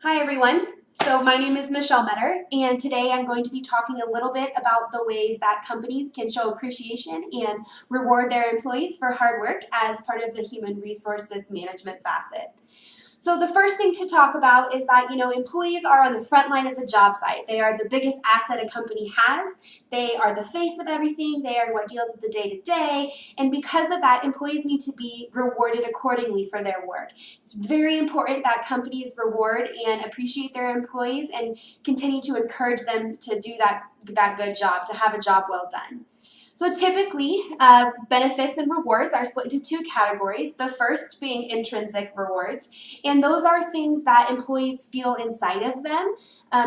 Hi everyone. So my name is Michelle Metter, and today I'm going to be talking a little bit about the ways that companies can show appreciation and reward their employees for hard work as part of the human resources management facet. So the first thing to talk about is that, employees are on the front line of the job site. They are the biggest asset a company has. They are the face of everything. They are what deals with the day-to-day. And because of that, employees need to be rewarded accordingly for their work. It's very important that companies reward and appreciate their employees and continue to encourage them to do that good job, to have a job well done. So typically, benefits and rewards are split into two categories. The first being intrinsic rewards, and those are things that employees feel inside of them.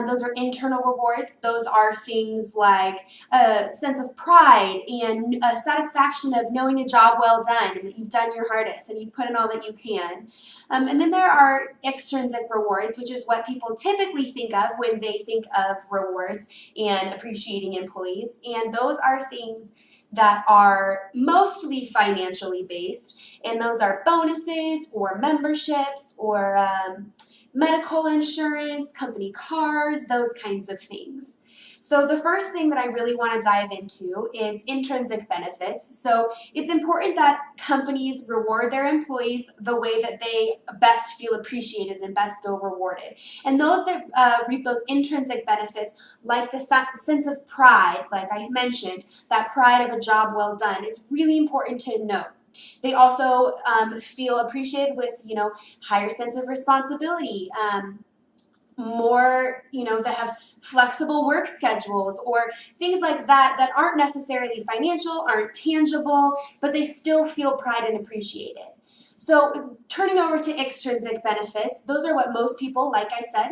Those are internal rewards. Those are things like a sense of pride and a satisfaction of knowing a job well done and that you've done your hardest and you've put in all that you can. And then there are extrinsic rewards, which is what people typically think of when they think of rewards and appreciating employees. And those are things that are mostly financially based, and those are bonuses or memberships or medical insurance, company cars, those kinds of things. So the first thing that I really want to dive into is intrinsic benefits. So it's important that companies reward their employees the way that they best feel appreciated and best feel rewarded. And those that reap those intrinsic benefits, like the sense of pride, like I mentioned, that pride of a job well done, is really important to note. They also feel appreciated with, higher sense of responsibility, more, that have flexible work schedules or things like that aren't necessarily financial, aren't tangible, but they still feel pride and appreciated. So turning over to extrinsic benefits, those are what most people, like I said,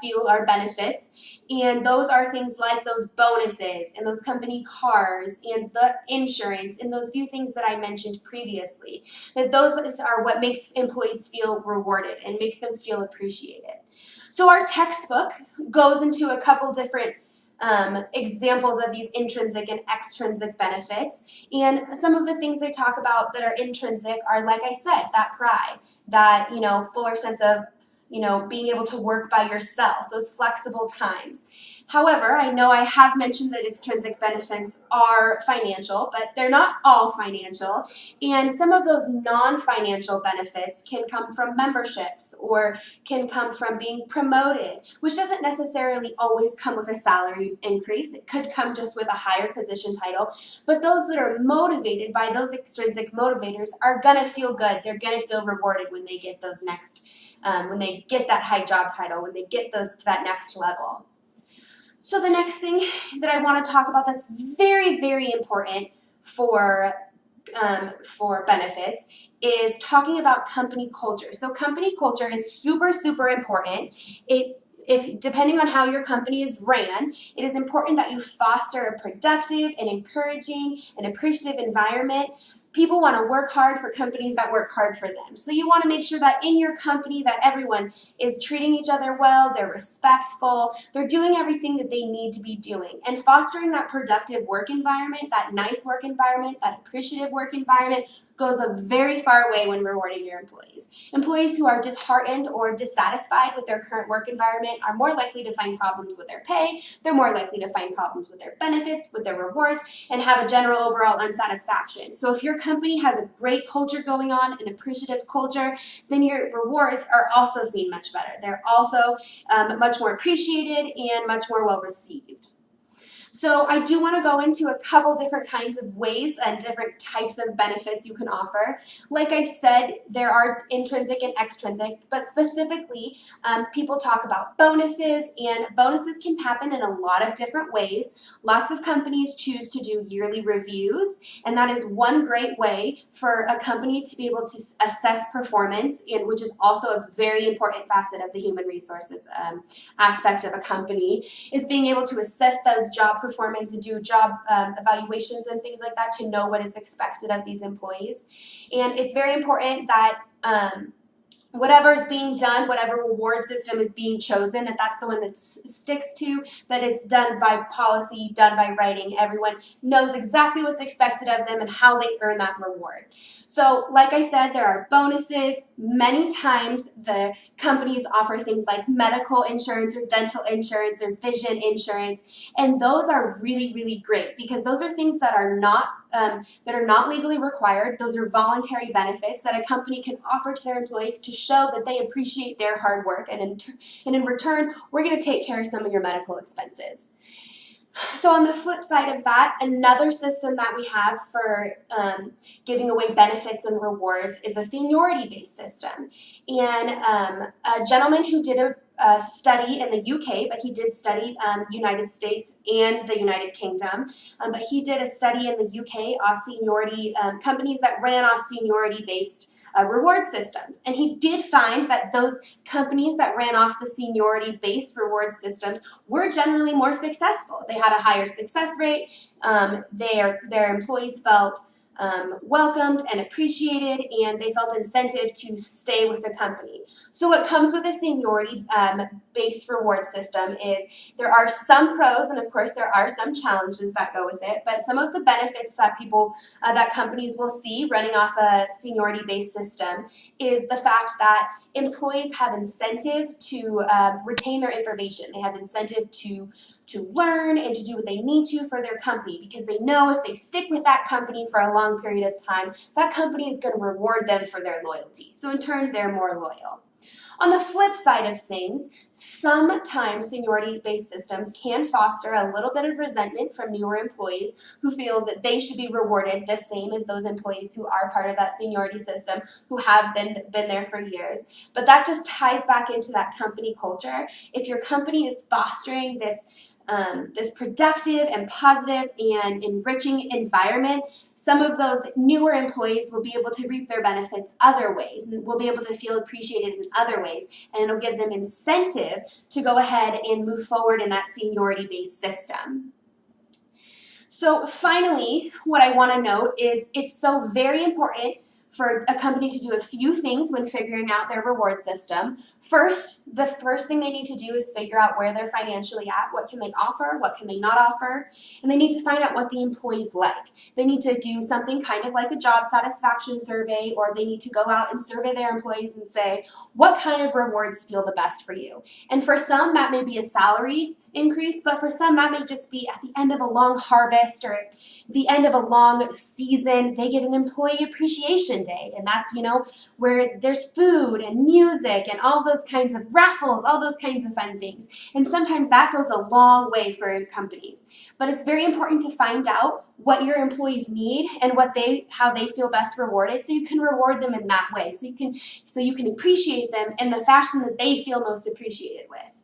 feel are benefits. And those are things like those bonuses and those company cars and the insurance and those few things that I mentioned previously. That those are what makes employees feel rewarded and makes them feel appreciated. So our textbook goes into a couple different examples of these intrinsic and extrinsic benefits. And some of the things they talk about that are intrinsic are, like I said, that pride, that, fuller sense of, being able to work by yourself, those flexible times. However, I know I have mentioned that extrinsic benefits are financial, but they're not all financial. And some of those non-financial benefits can come from memberships or can come from being promoted, which doesn't necessarily always come with a salary increase. It could come just with a higher position title. But those that are motivated by those extrinsic motivators are going to feel good. They're going to feel rewarded when they get those when they get that high job title, when they get those to that next level. So the next thing that I want to talk about that's very, very important for benefits is talking about company culture. So company culture is super, super important. If depending on how your company is ran, it is important that you foster a productive and encouraging and appreciative environment. People want to work hard for companies that work hard for them. So you want to make sure that in your company that everyone is treating each other well, they're respectful, they're doing everything that they need to be doing. And fostering that productive work environment, that nice work environment, that appreciative work environment goes a very far way when rewarding your employees. Employees who are disheartened or dissatisfied with their current work environment are more likely to find problems with their pay, they're more likely to find problems with their benefits, with their rewards, and have a general overall unsatisfaction. So if your company has a great culture going on, an appreciative culture, then your rewards are also seen much better. They're also much more appreciated and much more well received. So I do want to go into a couple different kinds of ways and different types of benefits you can offer. Like I said, there are intrinsic and extrinsic, but specifically, people talk about bonuses, and bonuses can happen in a lot of different ways. Lots of companies choose to do yearly reviews, and that is one great way for a company to be able to assess performance, and which is also a very important facet of the human resources aspect of a company, is being able to assess those job performance and do job evaluations and things like that to know what is expected of these employees. And it's very important that whatever is being done, whatever reward system is being chosen, that that's the one that sticks to, that it's done by policy, done by writing. Everyone knows exactly what's expected of them and how they earn that reward. So like I said, there are bonuses. Many times the companies offer things like medical insurance or dental insurance or vision insurance, and those are really, really great because those are things that are not legally required. Those are voluntary benefits that a company can offer to their employees to show that they appreciate their hard work, and in return, we're going to take care of some of your medical expenses. So on the flip side of that, another system that we have for giving away benefits and rewards is a seniority-based system. And a gentleman who did a study in the UK, but he did study United States and the United Kingdom, but he did a study in the UK of seniority companies that ran off seniority-based reward systems. And he did find that those companies that ran off the seniority-based reward systems were generally more successful. They had a higher success rate. Their employees felt welcomed and appreciated, and they felt incentive to stay with the company. So what comes with a seniority-based reward system is there are some pros, and of course there are some challenges that go with it, but some of the benefits that that companies will see running off a seniority-based system is the fact that employees have incentive to retain their information. They have incentive to learn and to do what they need to for their company, because they know if they stick with that company for a long period of time, that company is going to reward them for their loyalty. So in turn, they're more loyal. On the flip side of things, sometimes seniority-based systems can foster a little bit of resentment from newer employees who feel that they should be rewarded the same as those employees who are part of that seniority system, who have been there for years. But that just ties back into that company culture. If your company is fostering this productive and positive and enriching environment, some of those newer employees will be able to reap their benefits other ways, and will be able to feel appreciated in other ways, and it'll give them incentive to go ahead and move forward in that seniority-based system. So finally, what I want to note is it's so very important for a company to do a few things when figuring out their reward system. First, the first thing they need to do is figure out where they're financially at, what can they offer, what can they not offer, and they need to find out what the employees like. They need to do something kind of like a job satisfaction survey, or they need to go out and survey their employees and say, what kind of rewards feel the best for you? And for some, that may be a salary increase, but for some that may just be at the end of a long harvest or at the end of a long season, they get an employee appreciation day, and that's, where there's food and music and all those kinds of raffles, all those kinds of fun things. And sometimes that goes a long way for companies. But it's very important to find out what your employees need and how they feel best rewarded, so you can reward them in that way, so you can appreciate them in the fashion that they feel most appreciated with.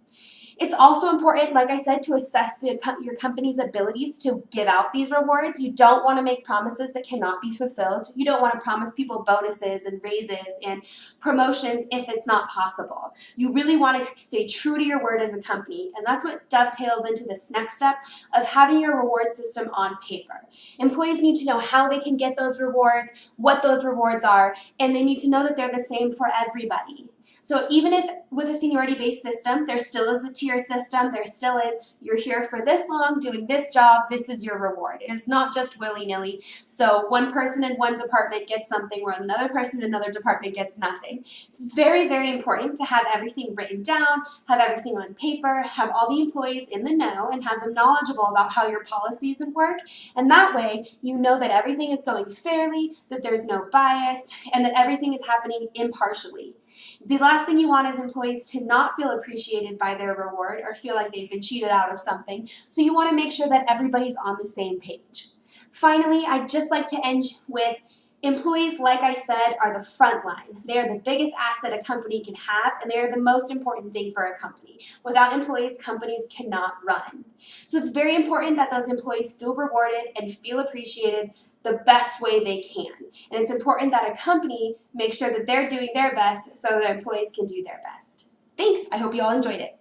It's also important, like I said, to assess your company's abilities to give out these rewards. You don't want to make promises that cannot be fulfilled. You don't want to promise people bonuses and raises and promotions if it's not possible. You really want to stay true to your word as a company, and that's what dovetails into this next step of having your reward system on paper. Employees need to know how they can get those rewards, what those rewards are, and they need to know that they're the same for everybody. So even if with a seniority-based system, there still is a tier system, there still is, you're here for this long, doing this job, this is your reward. And it's not just willy-nilly. So one person in one department gets something, where another person in another department gets nothing. It's very, very important to have everything written down, have everything on paper, have all the employees in the know, and have them knowledgeable about how your policies work. And that way, you know that everything is going fairly, that there's no bias, and that everything is happening impartially. The last thing you want is employees to not feel appreciated by their reward or feel like they've been cheated out of something. So you want to make sure that everybody's on the same page. Finally, I'd just like to end with employees, like I said, are the front line. They are the biggest asset a company can have, and they are the most important thing for a company. Without employees, companies cannot run. So it's very important that those employees feel rewarded and feel appreciated the best way they can. And it's important that a company makes sure that they're doing their best so their employees can do their best. Thanks. I hope you all enjoyed it.